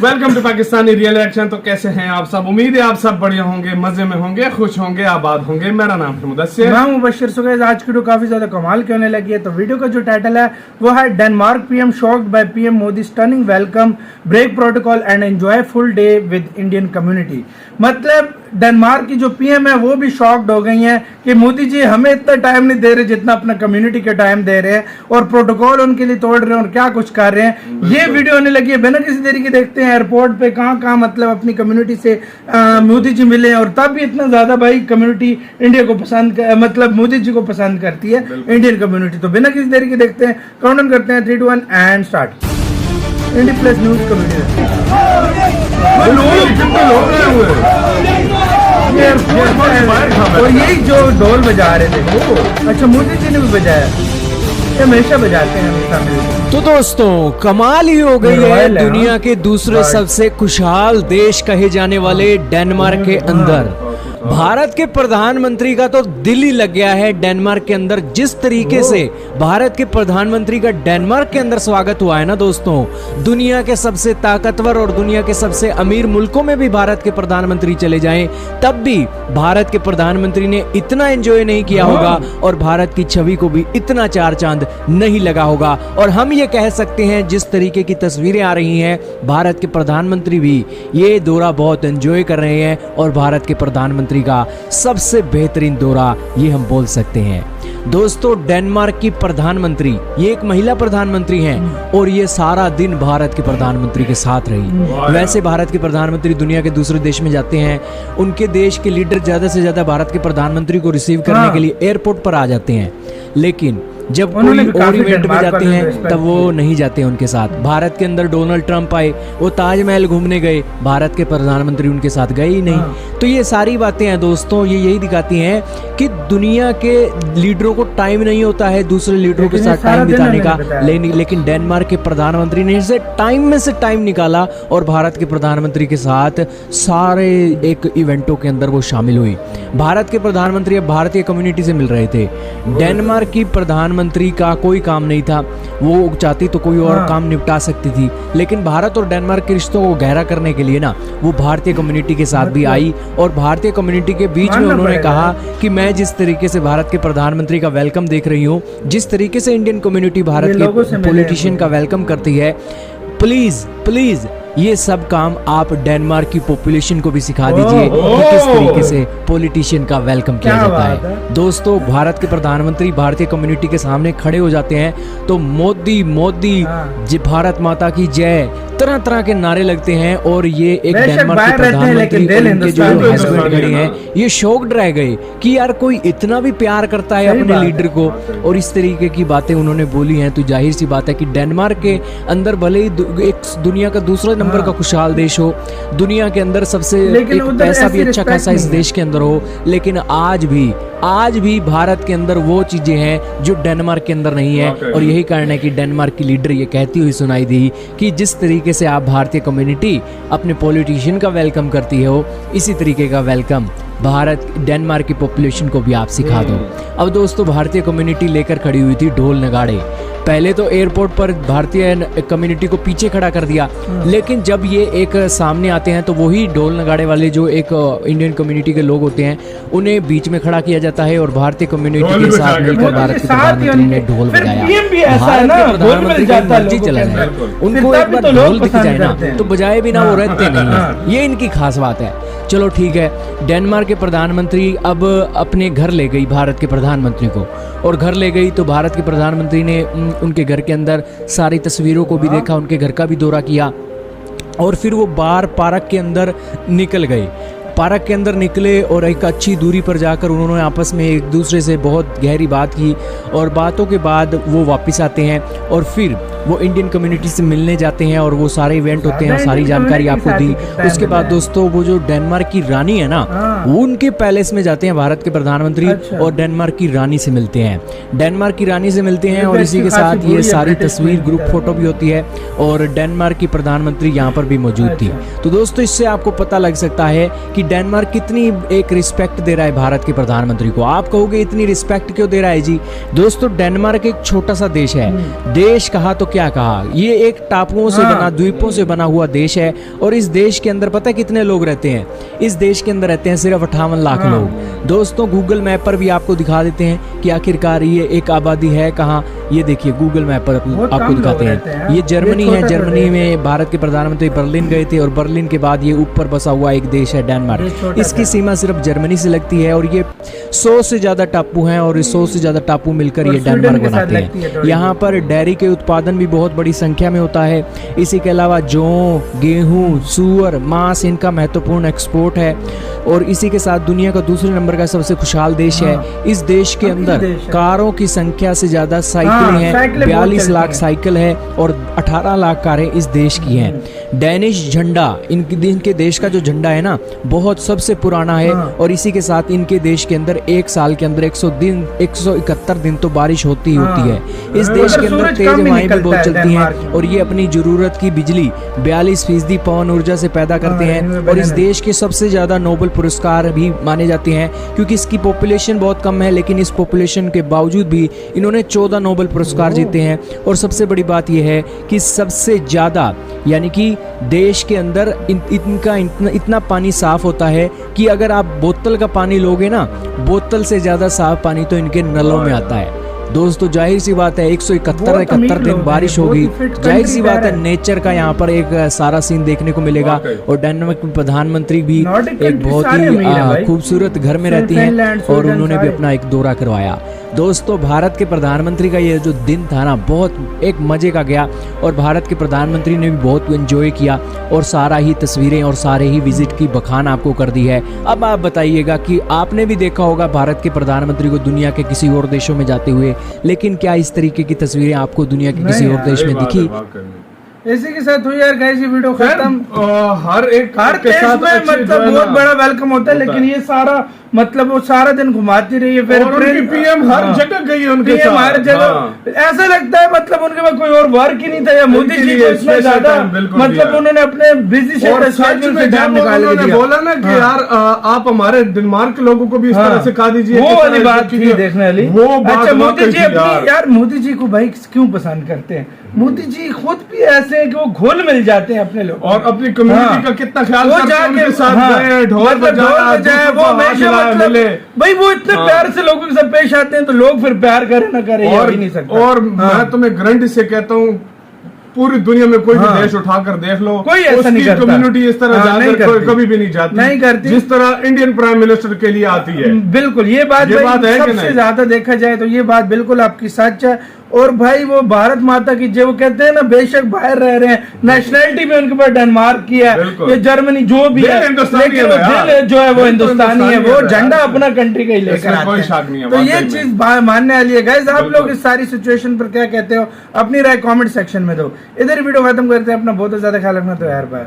Welcome to Pakistani real action. तो कैसे हैं आप सब? उम्मीद है आप सब बढ़िया होंगे, मजे में होंगे, खुश होंगे, आबाद होंगे। मेरा नाम है मुदस्सिर, मैं मुबश्शिर। सो गाइस, आज की वीडियो काफी ज्यादा कमाल की होने लगी है। तो वीडियो का जो टाइटल है वो है Denmark PM shocked by PM Modi stunning welcome, break protocol and enjoy full day with Indian community. मतलब डेनमार्क की जो पीएम है वो भी शॉक्ड हो गई हैं कि मोदी जी हमें इतना टाइम नहीं दे रहे जितना अपना कम्युनिटी के टाइम दे रहे हैं, और प्रोटोकॉल उनके लिए तोड़ रहे हैं और क्या कुछ कर रहे हैं। ये वीडियो होने लगी है। बिना किसी देरी के देखते हैं एयरपोर्ट पे कहाँ मतलब अपनी कम्युनिटी से मोदी जी मिले, और तब भी इतना ज्यादा भाई कम्युनिटी इंडिया को पसंद मतलब मोदी जी को पसंद करती है इंडियन कम्युनिटी। तो बिना किसी देरी के देखते हैं, काउंटडाउन करते हैं 3, 2, 1 and start. India plus news community और यही जो ढोल बजा रहे थे वो अच्छा मोदी जी ने भी बजाया, ये हमेशा बजाते हैं हमेशा मिलकर। तो दोस्तों कमाल ही हो गई है दुनिया के दूसरे सबसे खुशहाल देश कहे जाने वाले डेनमार्क के अंदर। भारत के प्रधानमंत्री का तो दिल ही लग गया है डेनमार्क के अंदर। जिस तरीके से भारत के प्रधानमंत्री का डेनमार्क के अंदर स्वागत हुआ है ना दोस्तों, दुनिया के सबसे ताकतवर और दुनिया के सबसे अमीर मुल्कों में भी भारत के प्रधानमंत्री चले जाएं, तब भी भारत के प्रधानमंत्री ने इतना एंजॉय नहीं किया होगा और भारत की छवि को भी इतना चार चांद नहीं लगा होगा। और हम ये कह सकते हैं जिस तरीके की तस्वीरें आ रही हैं, भारत के प्रधानमंत्री भी ये दौरा बहुत एंजॉय कर रहे हैं और भारत के प्रधानमंत्री का सबसे बेहतरीन दौरा ये हम बोल सकते हैं। दोस्तों डेनमार्क की प्रधानमंत्री ये एक महिला प्रधानमंत्री हैं और ये सारा दिन भारत के प्रधानमंत्री के साथ रही। वैसे भारत के प्रधानमंत्री दुनिया के दूसरे देश में जाते हैं, उनके देश के लीडर ज्यादा से ज्यादा भारत के प्रधानमंत्री को रिसीव करने के लिए एयरपोर्ट पर आ जाते हैं, लेकिन जब कोई और इवेंट में जाते हैं तब वो नहीं जाते उनके साथ। भारत के अंदर डोनाल्ड ट्रंप आए, वो ताजमहल घूमने गए, भारत के प्रधानमंत्री उनके साथ गए ही नहीं। तो ये सारी बातें हैं दोस्तों, ये यही दिखाती हैं कि दुनिया के लीडरों को टाइम नहीं होता है दूसरे लीडरों के साथ टाइम बिताने का, लेकिन डेनमार्क के प्रधानमंत्री ने इसे टाइम में से टाइम निकाला और भारत के प्रधानमंत्री के साथ सारे एक इवेंटों के अंदर वो शामिल हुई। भारत के प्रधानमंत्री अब भारतीय कम्युनिटी से मिल रहे थे। डेनमार्क की प्रधानमंत्री का कोई काम नहीं था, वो चाहती तो कोई और काम निपटा सकती थी, लेकिन भारत और डेनमार्क के रिश्तों को गहरा करने के लिए ना वो भारतीय कम्युनिटी के साथ भी आई और भारतीय कम्युनिटी के बीच में उन्होंने कहा कि मैं जिस तरीके से भारत के प्रधानमंत्री का वेलकम देख रही हूँ, जिस तरीके से इंडियन कम्युनिटी भारत के पॉलिटिशियन का वेलकम करती है, प्लीज प्लीज ये सब काम आप डेनमार्क की पॉपुलेशन को भी सिखा दीजिए कि किस तरीके से पॉलिटिशियन का वेलकम किया जाता है। दोस्तों भारत के प्रधानमंत्री भारतीय कम्युनिटी के सामने खड़े हो जाते हैं तो मोदी मोदी भारत माता की जय तरह तरह के नारे लगते हैं और ये एक डेनमार्क के प्रधानमंत्री के जो हस्बैंड खड़े हैं ये शॉक्ड रह गए कि यार कोई इतना भी प्यार करता है अपने लीडर को, और इस तरीके की बातें उन्होंने बोली हैं। तो जाहिर सी बात है कि डेनमार्क के अंदर भले ही एक दुनिया का दूसरा नंबर का खुशहाल देश हो, दुनिया के अंदर सबसे एक पैसा भी अच्छा खासा इस देश के अंदर हो, लेकिन आज भी भारत के अंदर वो चीजें हैं जो डेनमार्क के अंदर नहीं है। और यही कारण है कि डेनमार्क की लीडर ये कहती हुई सुनाई दी कि जिस तरीके से आप भारतीय कम्युनिटी अपने पॉलिटिशियन का वेलकम करती हो, इसी तरीके का वेलकम भारत डेनमार्क की पॉपुलेशन को भी आप सिखा दो। अब दोस्तों भारतीय कम्युनिटी लेकर खड़ी हुई थी ढोल नगाड़े। पहले तो एयरपोर्ट पर भारतीय कम्युनिटी को पीछे खड़ा कर दिया, लेकिन जब ये एक सामने आते हैं तो वही ढोल नगाड़े वाले जो एक इंडियन कम्युनिटी के लोग होते हैं उन्हें बीच में खड़ा किया जाता है और भारतीय कम्युनिटी के साथ मिलकर भारत के प्रधानमंत्री ने ढोल बजाया। भारत के प्रधानमंत्री की मर्जी चला जाए, उनको एक बार ढोल दिख जाए ना तो बजाए बिना वो रहते नहीं है, ये इनकी खास बात है। चलो ठीक है, डेनमार्क के प्रधानमंत्री अब अपने घर ले गई भारत के प्रधानमंत्री को, और घर ले गई तो भारत के प्रधानमंत्री ने उनके घर के अंदर सारी तस्वीरों को भी देखा, उनके घर का भी दौरा किया, और फिर वो बाहर पार्क के अंदर निकल गए। पार्क के अंदर निकले और एक अच्छी दूरी पर जाकर उन्होंने आपस में एक दूसरे से बहुत गहरी बात की, और बातों के बाद वो वापस आते हैं और फिर वो इंडियन कम्युनिटी से मिलने जाते हैं और वो सारे इवेंट होते हैं, सारी जानकारी आपको दी। उसके बाद दोस्तों वो जो डेनमार्क की रानी है ना, वो उनके पैलेस में जाते हैं भारत के प्रधानमंत्री और डेनमार्क की रानी से मिलते हैं, डेनमार्क की रानी से मिलते हैं, और इसी के साथ ये सारी तस्वीर ग्रुप फोटो भी होती है और डेनमार्क की प्रधानमंत्री यहाँ पर भी मौजूद थी। तो दोस्तों इससे आपको पता लग सकता है कि डेनमार्क कितनी एक रिस्पेक्ट दे रहा है भारत के प्रधानमंत्री को। आप कहोगे इतनी रिस्पेक्ट क्यों दे रहा है जी? दोस्तों डेनमार्क एक छोटा सा देश है, देश कहा तो क्या कहा, ये एक टापुओं से बना, द्वीपों से बना हुआ देश है। और इस देश के अंदर पता है कितने लोग रहते हैं? इस देश के अंदर रहते हैं सिर्फ 58 लाख लोग। दोस्तों गूगल मैप पर भी आपको दिखा देते हैं कि आखिरकार ये एक आबादी है कहाँ। ये देखिए गूगल मैप पर आपको दिखाते हैं। ये जर्मनी है। जर्मनी में भारत के प्रधानमंत्री बर्लिन गए थे और बर्लिन के बाद ये ऊपर बसा हुआ एक देश है डेनमार्क। इसकी सीमा सिर्फ जर्मनी से लगती है और ये 100 से ज्यादा टापू हैं और 100 से ज्यादा टापू मिलकर ये डेनमार्क बनाते हैं। यहाँ पर डेयरी के उत्पादन भी बहुत बड़ी संख्या में होता है। इसी के अलावा जौ, गेहूं, सूअर, मांस इनका महत्वपूर्ण एक्सपोर्ट है। और इसी के साथ दुनिया का दूसरे नंबर का सबसे खुशहाल देश है। इस देश के अंदर कारों की संख्या से ज्यादा साइकिलें हैं। 42 लाख साइकिल है और 18 लाख कारें इस देश की हैं। डैनिश झंडा, इनके देश का जो झंडा है ना, बहुत सबसे पुराना है। और इसी के साथ इनके देश के अंदर एक साल के अंदर 171 दिन तो बारिश होती ही होती है। इस देश के अंदर तेज हवाएं भी बहुत चलती हैं और ये अपनी जरूरत की बिजली 42% पवन ऊर्जा से पैदा करते हैं। और इस देश के सबसे ज्यादा नोबेल पुरस्कार भी माने जाते हैं क्योंकि इसकी पॉपुलेशन बहुत कम है, लेकिन इस पॉपुलेशन के बावजूद भी इन्होंने 14 नोबेल पुरस्कार जीते हैं। और सबसे बड़ी बात यह है कि सबसे ज्यादा यानी कि देश के अंदर इनका इतना पानी साफ होता है कि अगर आप बोतल का पानी लोगे ना, बोतल से ज्यादा साफ पानी तो इनके नलों में आता है। दोस्तों जाहिर सी बात है 171 दिन बारिश होगी, जाहिर सी बात है नेचर का यहाँ पर एक सारा सीन देखने को मिलेगा। और डेनमार्क के प्रधानमंत्री भी एक बहुत ही खूबसूरत घर में रहती हैं और उन्होंने भी अपना एक दौरा करवाया। दोस्तों भारत के प्रधानमंत्री का ये जो दिन था ना, बहुत एक मजे का गया और भारत के प्रधानमंत्री ने भी बहुत एंजॉय किया और सारा ही तस्वीरें और सारे ही विजिट की बखान आपको कर दी है। अब आप बताइएगा कि आपने भी देखा होगा भारत के प्रधानमंत्री को दुनिया के किसी और देशों में जाते हुए, लेकिन क्या इस तरीके की तस्वीरें आपको दुनिया के किसी और देश में दिखी? इसी के साथ हुई यार गाइस ये वीडियो खत्म। हर देश में मतलब बहुत बड़ा वेलकम होता है, लेकिन ये सारा मतलब वो सारा दिन घुमाती रही है। फिर पीएम हर जगह गई है, उनके साथ हर जगह ऐसा लगता है मतलब उनके पास कोई और वर्क ही नहीं था। या मोदी जी को इतना ज्यादा मतलब उन्होंने अपने बिजी शेड्यूल से टाइम निकाल दिया। बोला ना कि यार आप हमारे डेनमार्क के लोगों को भी इस तरह सिखा दीजिए, वो वाली बात थी देखने वाली। वो अच्छा मोदी जी यार मोदी जी को भाई क्यों पसंद करते हैं? मोदी जी खुद भी ऐसे हैं कि वो घुल मिल जाते हैं अपने लोग और अपनी कम्युनिटी का कितना ख्याल करते हैं। उनके साथ गए, ढोल बजाया, वो हमेशा मतलब भाई वो इतने प्यार से लोगों के साथ पेश आते हैं, तो लोग फिर प्यार करे ना करे ये भी नहीं सकता। और मैं तुम्हें गारंटी से कहता हूँ पूरी दुनिया में कोई भी देश उठाकर देख लो, कोई ऐसा नहीं करता। कम्युनिटी इस तरह जाकर कभी भी नहीं जाती, नहीं करती जिस तरह इंडियन प्राइम मिनिस्टर के लिए आती है। बिल्कुल ये बात है। सबसे ज्यादा देखा जाए तो ये बात बिल्कुल आपकी सच है। और भाई वो भारत माता की जो कहते हैं ना, बेशक बाहर रह रहे हैं, नेशनलिटी में उनके पास डेनमार्क की है, ये जर्मनी जो भी है, लेकिन वो दिल जो है वो हिंदुस्तानी है, वो झंडा अपना कंट्री का ही लेकर आते हैं। तो ये चीज मानने वाली है गाइस। आप लोग इस सारी सिचुएशन पर क्या कहते हो? अपनी राय कमेंट सेक्शन में दो। इधर वीडियो खत्म करते हैं। अपना बहुत ज्यादा ख्याल रखना। तो यार बाय।